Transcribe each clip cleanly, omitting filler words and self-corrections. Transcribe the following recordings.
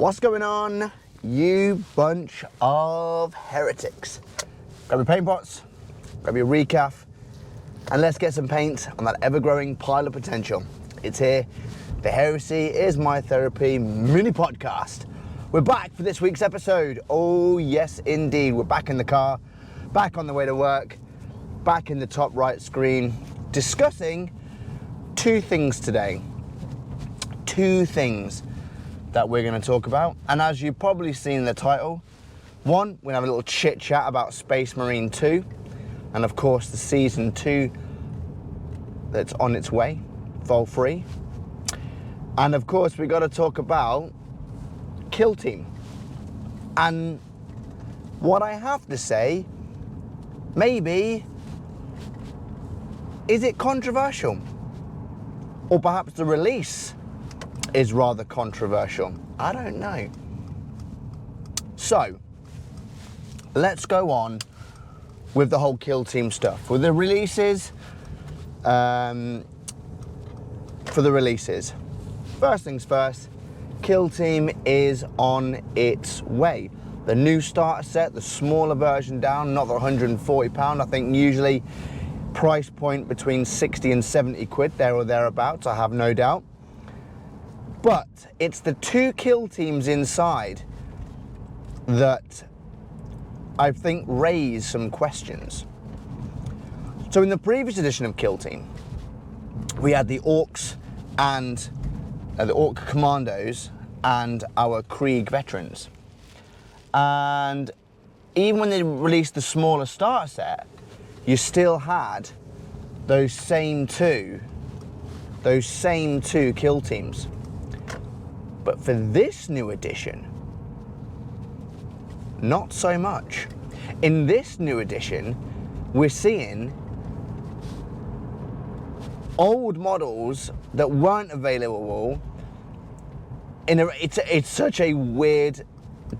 What's going on, you bunch of heretics? Grab your paint pots, grab your recaf, and let's get some paint on that ever-growing pile of potential. It's here. The Heresy is my therapy mini podcast. We're back for this week's episode. Oh yes, indeed. We're back in the car, back on the way to work, back in the top right screen, discussing two things today. Two things that we're going to talk about. And as you've probably seen in the title, one, we're going to have a little chit chat about Space Marine 2. And of course, the season 2 that's on its way, Vol 3. And of course, we got to talk about Kill Team. And what I have to say, maybe, is it controversial? Or perhaps the release is rather controversial. I don't know. So, let's go on with the whole Kill Team stuff. With the releases, for the releases. First things first, Kill Team is on its way. The new starter set, the smaller version down, not the £140. I think usually price point between 60 and 70 quid, there or thereabouts, I have no doubt. But it's the two Kill Teams inside that I think raise some questions. So in the previous edition of Kill Team, we had the Orcs and the Orc Commandos and our Krieg veterans. And even when they released the smaller starter set, you still had those same two Kill Teams. But for this new edition, not so much. In this new edition, we're seeing old models that weren't available. It's such a weird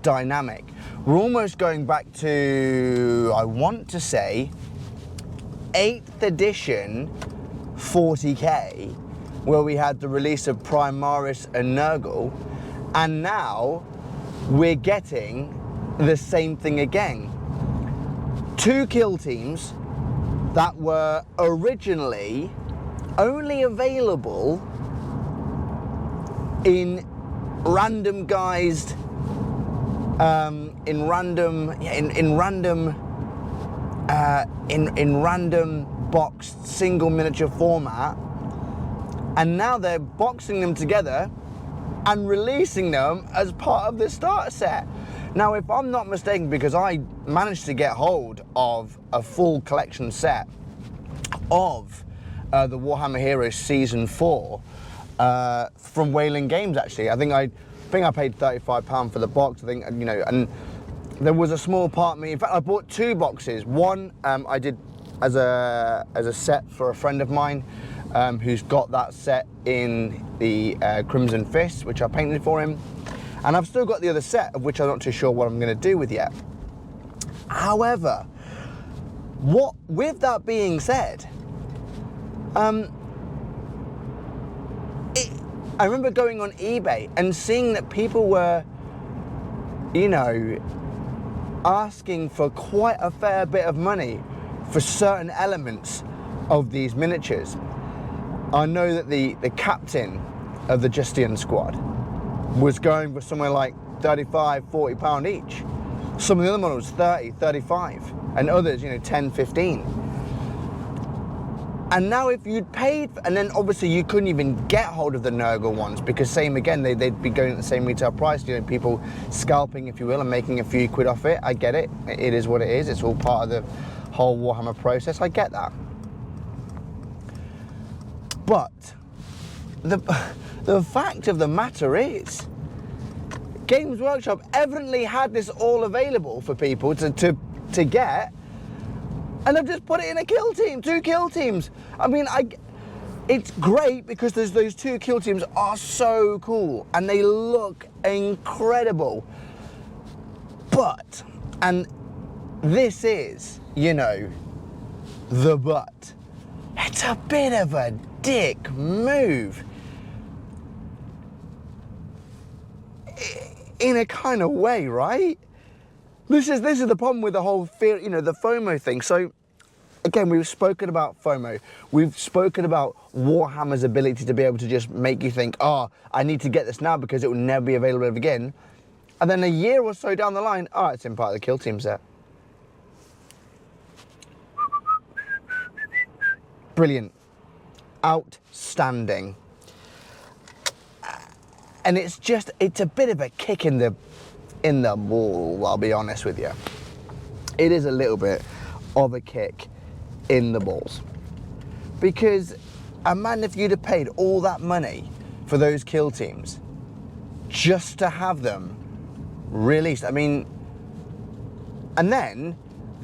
dynamic. We're almost going back to, I want to say, 8th edition 40k, where we had the release of Primaris and Nurgle, and now we're getting the same thing again. Two Kill Teams that were originally only available in random guised, in random boxed single miniature format. And now they're boxing them together and releasing them as part of the starter set. Now, if I'm not mistaken, because I managed to get hold of a full collection set of the Warhammer Heroes Season 4 from Wayland Games, actually. I think I paid £35 for the box, I think, you know, and there was a small part of me. In fact, I bought two boxes. One I did as a set for a friend of mine, who's got that set in the Crimson Fist, which I painted for him. And I've still got the other set, of which I'm not too sure what I'm going to do with yet. However, with that being said, I remember going on eBay and seeing that people were, you know, asking for quite a fair bit of money for certain elements of these miniatures. I know that the captain of the Justian squad was going for somewhere like £35, £40 each. Some of the other models, 30, 35, and others, you know, 10, 15. And now if you'd paid, and then obviously you couldn't even get hold of the Nurgle ones, because same again, they'd be going at the same retail price, you know, people scalping, if you will, and making a few quid off it. I get it, it is what it is, it's all part of the whole Warhammer process, I get that. But the fact of the matter is, Games Workshop evidently had this all available for people to get, and they've just put it in a Kill Team, two Kill Teams. I mean, it's great because those two Kill Teams are so cool and they look incredible. But, and this is, you know, the but, it's a bit of a dick move. in a kind of way, right? This is the problem with the whole fear, you know, the FOMO thing. So again, we've spoken about FOMO. We've spoken about Warhammer's ability to be able to just make you think, oh, I need to get this now because it will never be available again. And then a year or so down the line, oh, it's in part of the Kill Team set. Brilliant. Outstanding. And it's a bit of a kick in the ball, I'll be honest with you. It is a little bit of a kick in the balls. Because imagine if you'd have paid all that money for those Kill Teams just to have them released. I mean, and then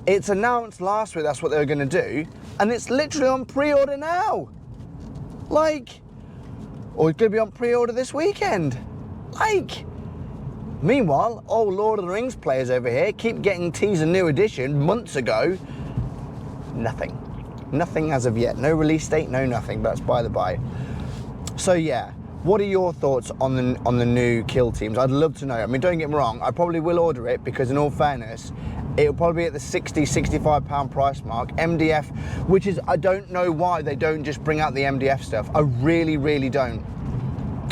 it's announced last week that's what they were going to do, and it's literally on pre-order now. Like, or it's going to be on pre-order this weekend. Like, meanwhile, all Lord of the Rings players over here keep getting teased a new edition months ago. Nothing. Nothing as of yet. No release date, no nothing. But that's by the by. So yeah, what are your thoughts on the new Kill Teams? I'd love to know. I mean, don't get me wrong, I probably will order it because in all fairness, it'll probably be at the £60-65 price mark. MDF, which is, I don't know why they don't just bring out the MDF stuff. I really, really don't.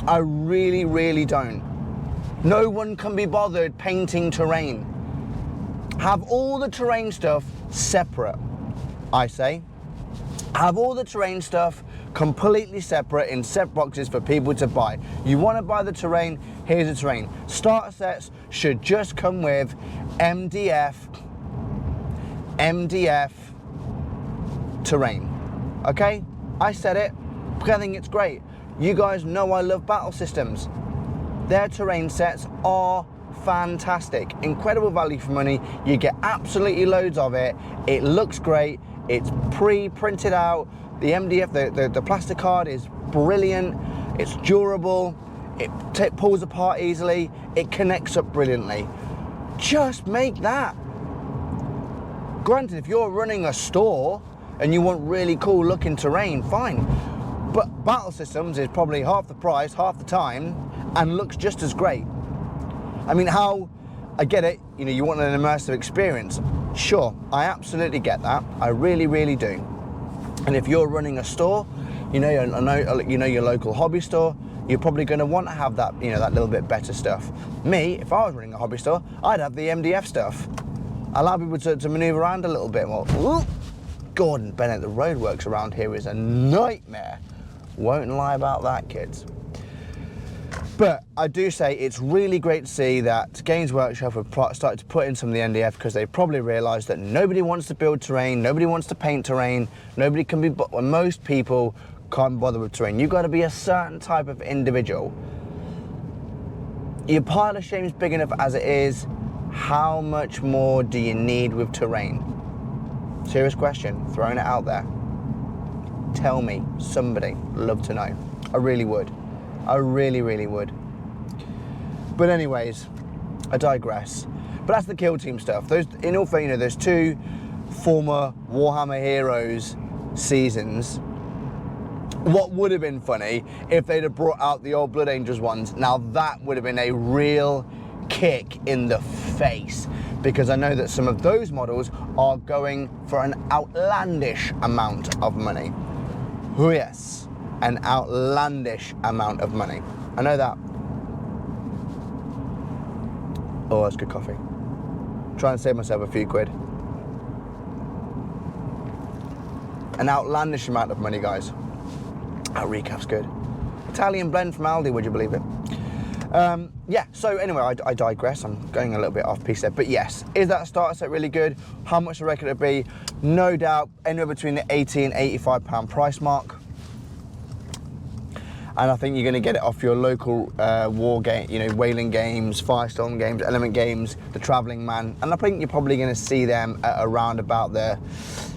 I really, really don't. No one can be bothered painting terrain. Have all the terrain stuff separate, I say. Have all the terrain stuff completely separate in separate boxes for people to buy. You want to buy the terrain, here's the terrain. Starter sets should just come with MDF terrain. Okay? I said it, because I think it's great. You guys know I love battle systems. Their terrain sets are fantastic. Incredible value for money. You get absolutely loads of it. It looks great. It's pre-printed out. The MDF, the plastic card is brilliant. It's durable. It pulls apart easily. It connects up brilliantly. Just make that. Granted, if you're running a store and you want really cool looking terrain, fine. But battle systems is probably half the price, half the time, and looks just as great. I mean, I get it, you know, you want an immersive experience. Sure, I absolutely get that. I really, really do. And if you're running a store, you know your local hobby store, you're probably going to want to have that, you know, that little bit better stuff. Me, if I was running a hobby store, I'd have the MDF stuff. Allow people to maneuver around a little bit more. Ooh, Gordon Bennett, the roadworks around here is a nightmare. Won't lie about that, kids. But I do say it's really great to see that Games Workshop have started to put in some of the MDF because they probably realised that nobody wants to build terrain, nobody wants to paint terrain, most people can't bother with terrain. You've got to be a certain type of individual. Your pile of shame is big enough as it is. How much more do you need with terrain? Serious question, throwing it out there. Tell me, somebody, love to know. I really would. I really, really would. But anyways, I digress. But that's the Kill Team stuff. In all fairness, you know, there's two former Warhammer Heroes seasons. What would have been funny if they'd have brought out the old Blood Angels ones. Now that would have been a real kick in the face, because I know that some of those models are going for an outlandish amount of money. Oh yes, an outlandish amount of money. I know that. Oh, that's good coffee. Try and save myself a few quid. An outlandish amount of money, guys. That recap's good. Italian blend from Aldi, would you believe it? Yeah, so anyway, I digress. I'm going a little bit off piece there. But yes, is that starter set really good? How much I reckon it'd be? No doubt, anywhere between the £80 and £85 price mark. And I think you're going to get it off your local war game, you know, Whaling Games, Firestorm Games, Element Games, The Travelling Man. And I think you're probably going to see them at around about the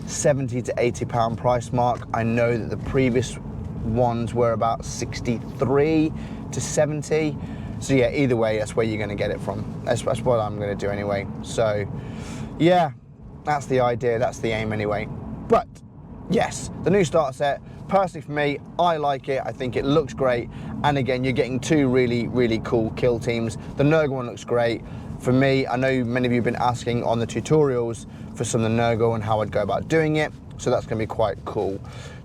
£70 to £80 price mark. I know that the previous ones were about 63 to 70. So yeah, either way, that's where you're going to get it from. That's what I'm going to do anyway. So yeah, that's the idea, that's the aim anyway. But yes, the new starter set, personally for me, I like it. I think it looks great. And again, you're getting two really, really cool kill teams. The Nurgle one looks great. For me, I know many of you have been asking on the tutorials for some of the Nurgle and how I'd go about doing it. So that's going to be quite cool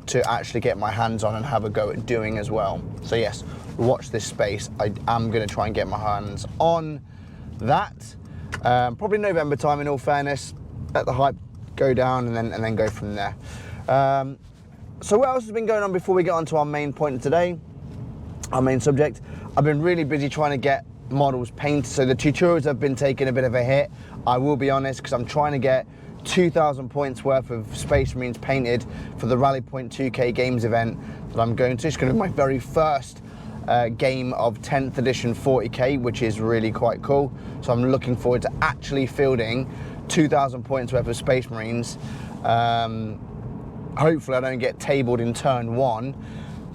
to actually get my hands on and have a go at doing as well. So yes, watch this space. I am going to try and get my hands on that. Probably November time, in all fairness. Let the hype go down and then go from there. So what else has been going on before we get on to our main point of today, our main subject? I've been really busy trying to get models painted, so the tutorials have been taking a bit of a hit, I will be honest, because I'm trying to get 2,000 points worth of Space Marines painted for the Rally Point 2K Games event that I'm going to. It's going to be my very first game of 10th edition 40k, which is really quite cool. So I'm looking forward to actually fielding 2,000 points worth of Space Marines. Hopefully I don't get tabled in turn 1,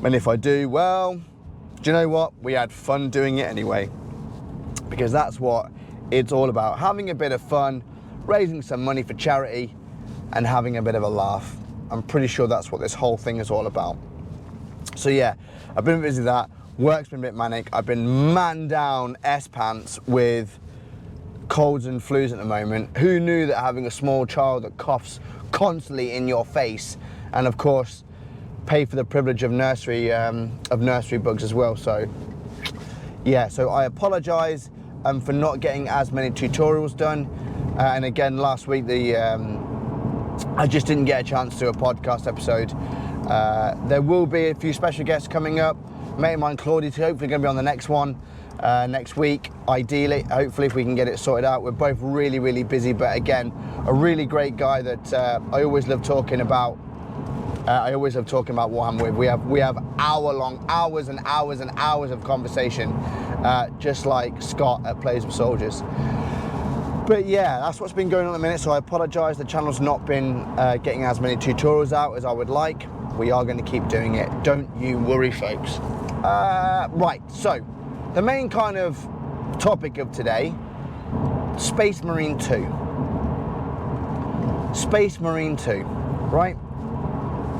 and if I do, well, do you know what? We had fun doing it anyway, because that's what it's all about, having a bit of fun, raising some money for charity, and having a bit of a laugh. I'm pretty sure that's what this whole thing is all about. So yeah, I've been busy with that. Work's been a bit manic. I've been man down S-pants with colds and flus at the moment. Who knew that having a small child that coughs constantly in your face, and of course pay for the privilege of nursery bugs as well. So yeah, so I apologize for not getting as many tutorials done, and again last week I just didn't get a chance to do a podcast episode. There will be a few special guests coming up. Mate of mine, Claudie's hopefully going to be on the next one next week, ideally, hopefully, if we can get it sorted out. We're both really, really busy, but again, a really great guy that I always love talking about. Warhammer with. We have hours and hours and hours of conversation, just like Scott at Plays with Soldiers. But yeah, that's what's been going on at the minute, so I apologise. The channel's not been getting as many tutorials out as I would like. We are going to keep doing it. Don't you worry, folks. Right, so the main kind of topic of today, Space Marine 2. Space Marine 2, right?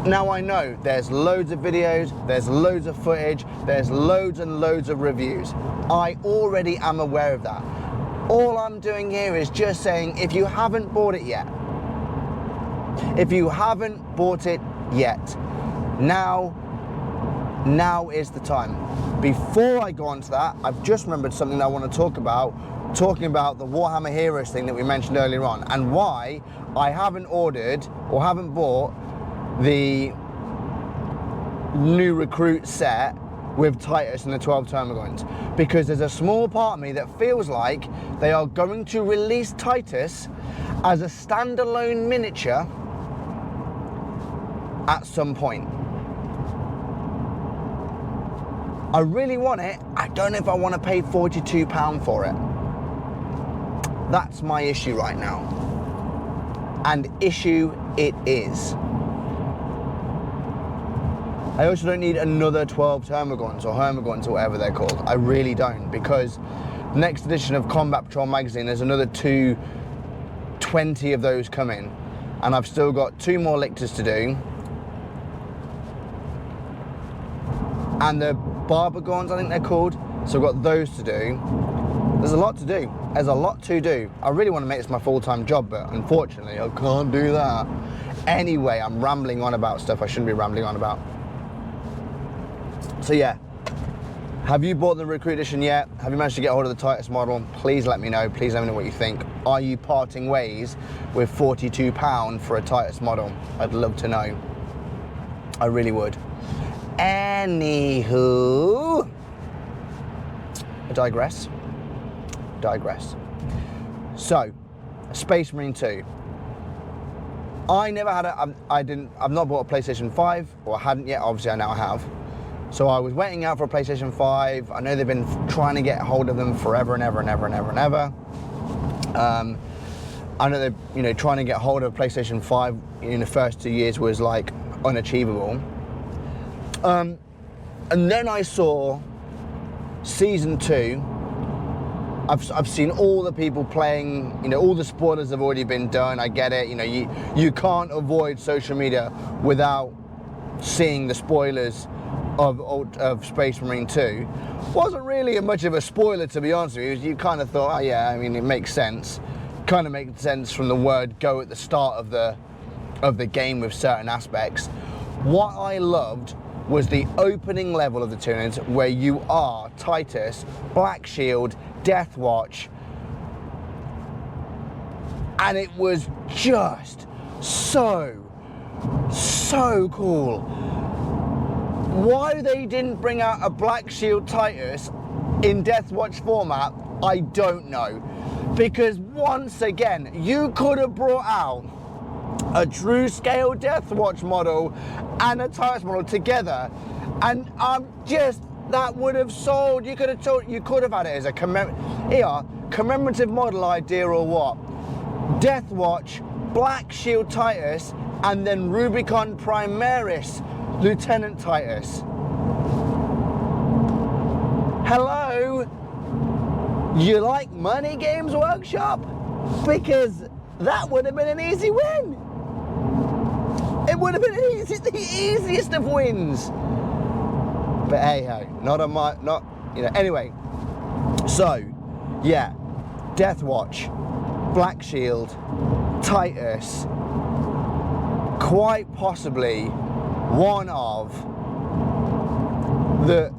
Now I know there's loads of videos, there's loads of footage, there's loads and loads of reviews. I already am aware of that. All I'm doing here is just saying, if you haven't bought it yet, now is the time. Before I go on to that, I've just remembered something that I want to talk about, talking about the Warhammer Heroes thing that we mentioned earlier on, and why I haven't ordered or haven't bought the new recruit set with Titus and the 12 Termagants, because there's a small part of me that feels like they are going to release Titus as a standalone miniature at some point. I really want it. I don't know if I want to pay £42 for it. That's my issue right now. And issue it is. I also don't need another 12 Termagants or Hermagants or whatever they're called. I really don't, because the next edition of Combat Patrol magazine, there's another 220 of those coming, and I've still got 2 more lictors to do. And the Barbagons, I think they're called. So I've got those to do. There's a lot to do. There's a lot to do. I really want to make this my full-time job, but unfortunately I can't do that. Anyway, I'm rambling on about stuff I shouldn't be rambling on about. So yeah, have you bought the Recruit Edition yet? Have you managed to get hold of the Titus model? Please let me know. Please let me know what you think. Are you parting ways with £42 for a Titus model? I'd love to know. I really would. Anywho, I digress. So, Space Marine 2. I never had I've not bought a PlayStation 5, or I hadn't yet, obviously I now have. So I was waiting out for a PlayStation 5. I know they've been trying to get hold of them forever and ever and ever and ever and ever. I know they're, trying to get hold of a PlayStation 5 in the first 2 years was like unachievable. And then I saw Season 2 I've seen all the people playing, you know, all the spoilers have already been done. I get it, you know, you can't avoid social media without seeing the spoilers of Space Marine 2. Wasn't really much of a spoiler, to be honest with you. You kind of thought, oh yeah, I mean, it makes sense. Kind of makes sense from the word go at the start of the game with certain aspects. What I loved was the opening level of the Tyranids, where you are Titus, Black Shield, Death Watch, and it was just so cool. Why they didn't bring out a Black Shield Titus in Death Watch format, I don't know. Because once again, you could have brought out a true scale Death Watch model and a Titus model together, and that would have sold. You could have had it as a commemorative model idea or what. Death Watch, Black Shield Titus, and then Rubicon Primaris Lieutenant Titus. Hello? You like money, Games Workshop? Because that would have been an easy win. It would have been the easiest of wins. But hey ho, anyway. So, yeah, Death Watch, Black Shield, Titus, quite possibly one of the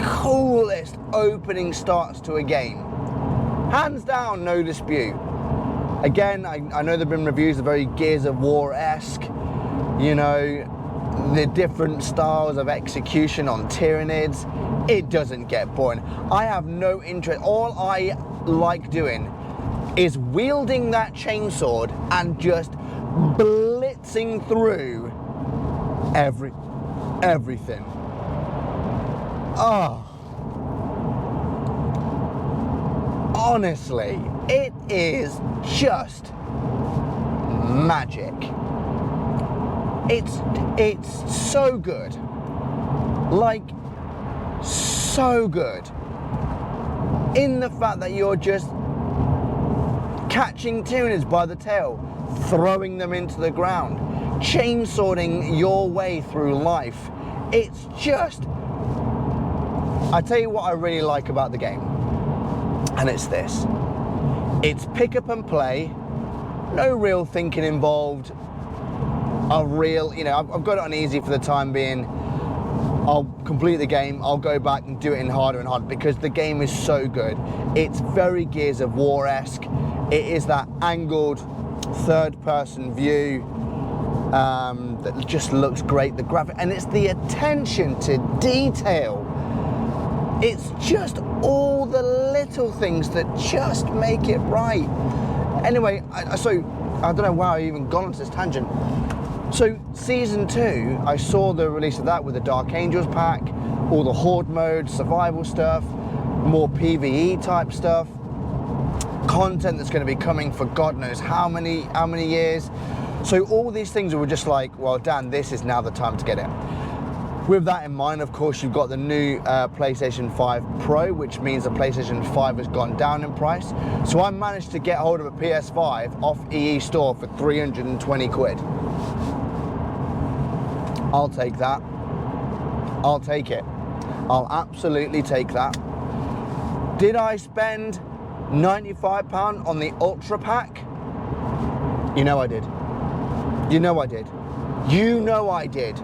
coolest opening starts to a game. Hands down, no dispute. Again, I know there have been reviews that are very Gears of War-esque, you know, the different styles of execution on Tyranids. It doesn't get boring. I have no interest. All I like doing is wielding that chainsword and just blitzing through everything. Oh, honestly, it is just magic. It's so good, like so good, in the fact that you're just catching Tyranids by the tail, throwing them into the ground, chainswording your way through life. It's just, I tell you what I really like about the game, and it's this. It's pick up and play, no real thinking involved, I've got it on easy for the time being. I'll complete the game, I'll go back and do it in harder and harder because the game is so good. It's very Gears of War-esque. It is that angled third-person view that just looks great. The graphic, and it's the attention to detail. It's just all the little things that just make it right. Anyway, so I don't know why I even gone onto this tangent. So Season 2, I saw the release of that with the Dark Angels pack, all the Horde mode, survival stuff, more PvE type stuff, content that's going to be coming for God knows how many years. So all these things were just like, well, Dan, this is now the time to get it. With that in mind, of course, you've got the new PlayStation 5 Pro, which means the PlayStation 5 has gone down in price. So I managed to get hold of a PS5 off EE Store for 320 quid. I'll take that. I'll take it. I'll absolutely take that. Did I spend £95 on the Ultra Pack? You know I did. You know I did. You know I did.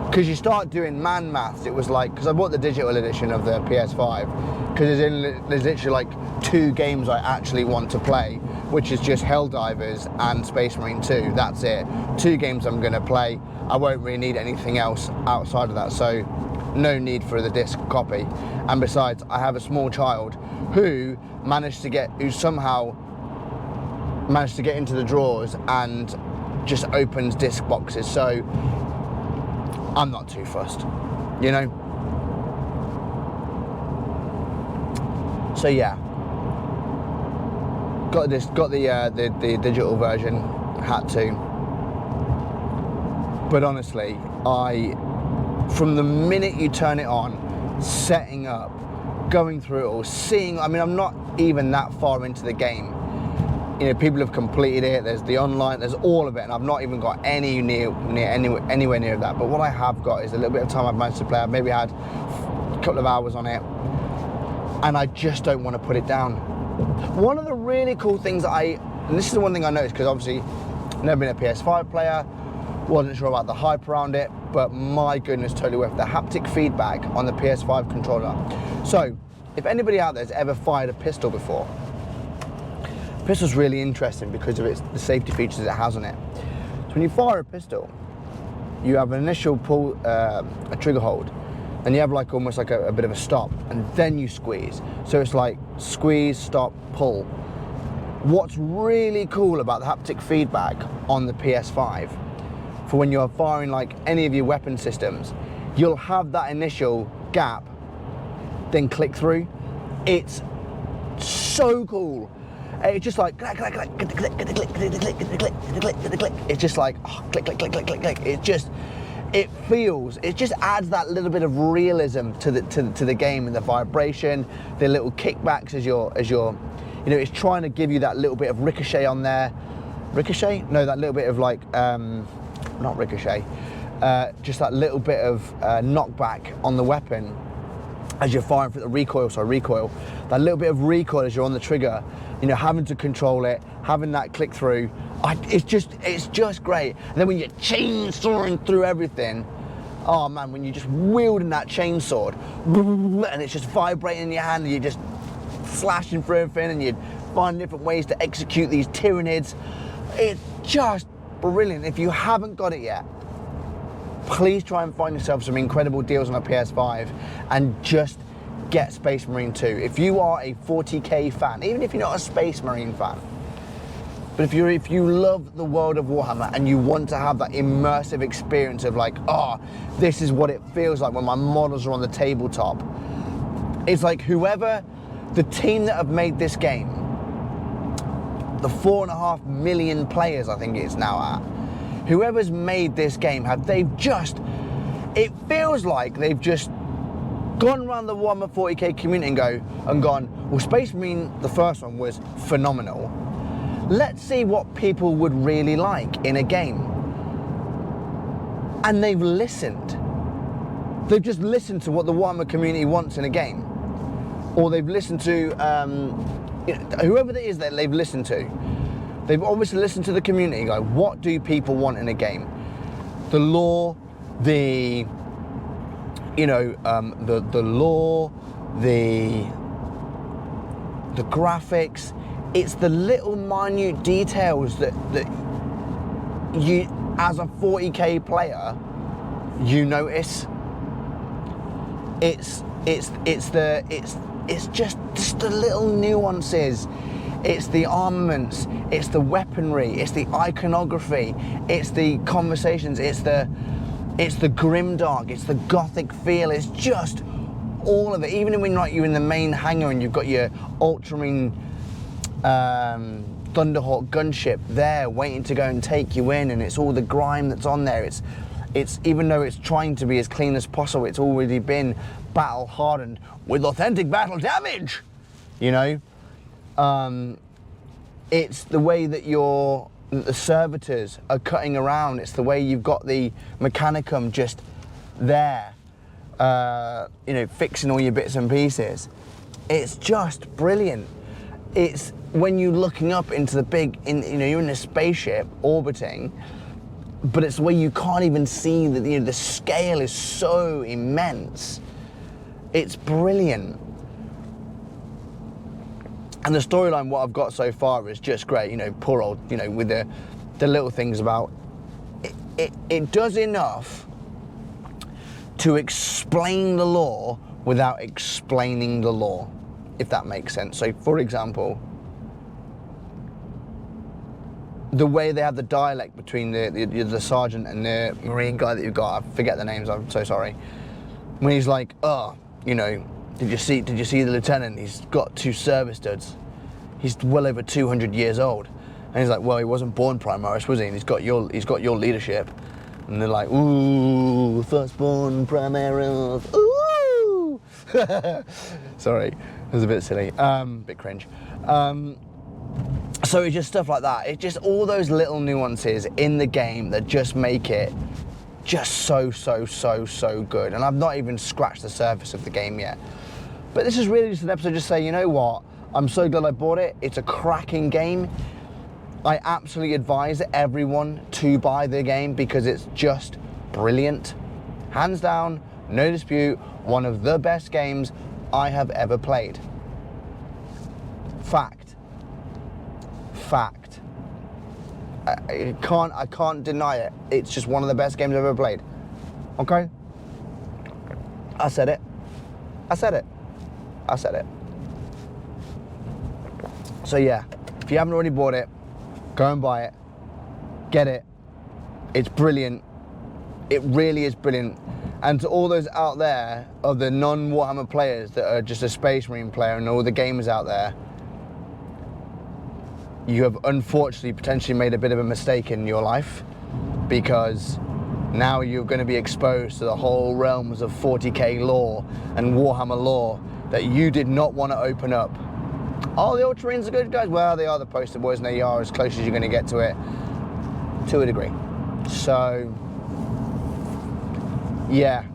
Because you start doing man maths. It was like, because I bought the digital edition of the PS5, because there's literally like 2 games I actually want to play, which is just Helldivers and Space Marine 2. That's it. 2 games I'm going to play. I won't really need anything else outside of that, so no need for the disc copy. And besides, I have a small child who somehow managed to get into the drawers and just opens disc boxes, so I'm not too fussed, you know? So yeah, got the digital version, had to. But honestly, I from the minute you turn it on, setting up, going through it all, seeing, I mean, I'm not even that far into the game. You know, people have completed it, there's the online, there's all of it, and I've not even got anywhere near that. But what I have got is a little bit of time I've managed to play. I've maybe had a couple of hours on it, and I just don't want to put it down. One of the really cool things that and this is the one thing I noticed, because obviously I've never been a PS5 player, wasn't sure about the hype around it, but my goodness, totally worth the haptic feedback on the PS5 controller. So, if anybody out there has ever fired a pistol before, pistol's really interesting because of the safety features it has on it. So when you fire a pistol, you have an initial pull, a trigger hold, and you have like almost like a bit of a stop, and then you squeeze. So it's like squeeze, stop, pull. What's really cool about the haptic feedback on the PS5, for when you're firing like any of your weapon systems, you'll have that initial gap, then click through. It's so cool. It's just like click, click, click, click, click, click, click, click, click, click, click, click. It's just like click, click, click, click, click, click. It just adds that little bit of realism to the game, and the vibration, the little kickbacks as you're, you know, it's trying to give you that little bit of ricochet on there. Ricochet? No, that little bit of like, not ricochet, just that little bit of knockback on the weapon as you're firing for the recoil, that little bit of recoil as you're on the trigger, you know, having to control it, having that click through, it's just great. And then when you're chainsawing through everything, oh man, when you're just wielding that chainsaw, and it's just vibrating in your hand, and you're just slashing through everything, and you find different ways to execute these tyranids, it's just brilliant. If you haven't got it yet, please try and find yourself some incredible deals on a PS5 and just get Space Marine 2. If you are a 40k fan, even if you're not a Space Marine fan, but if you love the world of Warhammer and you want to have that immersive experience of like, oh, this is what it feels like when my models are on the tabletop. It's like the team that have made this game, the 4.5 million players I think it's now at, whoever's made this game, it feels like they've just gone around the Warhammer 40k community and gone, well, Space Marine, the first one, was phenomenal. Let's see what people would really like in a game. And they've listened. They've just listened to what the Warhammer community wants in a game. Or they've listened to, whoever it is that they've listened to. They've obviously listened to the community and go, what do people want in a game? The lore, the lore, the graphics. It's the little minute details that you, as a 40k player, you notice. It's just the little nuances. It's the armaments, it's the weaponry, it's the iconography, it's the conversations, it's the grimdark, it's the gothic feel. It's just all of it. Even when you're in the main hangar and you've got your Ultramarine Thunderhawk gunship there waiting to go and take you in, and it's all the grime that's on there. It's even though it's trying to be as clean as possible, it's already been battle hardened with authentic battle damage, you know. It's the way that the servitors are cutting around. It's the way you've got the Mechanicum just there, fixing all your bits and pieces. It's just brilliant. It's when you're looking up into the big, you're in a spaceship orbiting, but it's where you can't even see that the scale is so immense. It's brilliant. And the storyline, what I've got so far, is just great. Poor old, with the little things about it does enough to explain the lore without explaining the lore, if that makes sense. So, for example, the way they have the dialect between the sergeant and the Marine guy that you've got, I forget the names, I'm so sorry. When he's like, did you see the lieutenant? He's got 2 service studs. He's well over 200 years old. And he's like, well, he wasn't born Primaris, was he? And he's got your leadership. And And they're like, ooh, firstborn Primaris, ooh. Sorry, it was a bit silly, bit cringe. So it's just stuff like that. It's just all those little nuances in the game that just make it just so good. And I've not even scratched the surface of the game yet. But this is really just an episode just saying, you know what? I'm so glad I bought it. It's a cracking game. I absolutely advise everyone to buy the game because it's just brilliant. Hands down, no dispute, one of the best games I have ever played. Fact. I can't deny it. It's just one of the best games I've ever played. Okay? I said it. So yeah, if you haven't already bought it, go and buy it. Get it. It's brilliant. It really is brilliant. And to all those out there of the non-Warhammer players that are just a Space Marine player and all the gamers out there, you have unfortunately potentially made a bit of a mistake in your life, because now you're going to be exposed to the whole realms of 40k lore and Warhammer lore that you did not want to open up. Oh, the Ultramarines are good guys. Well, they are the poster boys and they are as close as you're going to get to it, to a degree. So, yeah.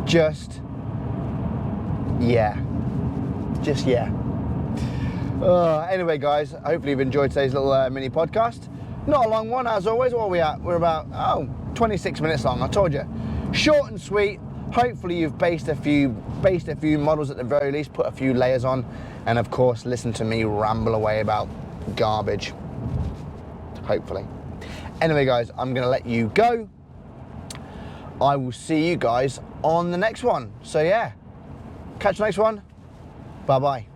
Just yeah. Anyway, guys, hopefully you've enjoyed today's little mini podcast. Not a long one, as always. What are we at? We're about 26 minutes long. I told you, short and sweet. Hopefully you've based a few models at the very least, put a few layers on, and of course listen to me ramble away about garbage. Hopefully. Anyway, guys, I'm gonna let you go. I will see you guys on the next one. So yeah, catch the next one. Bye bye.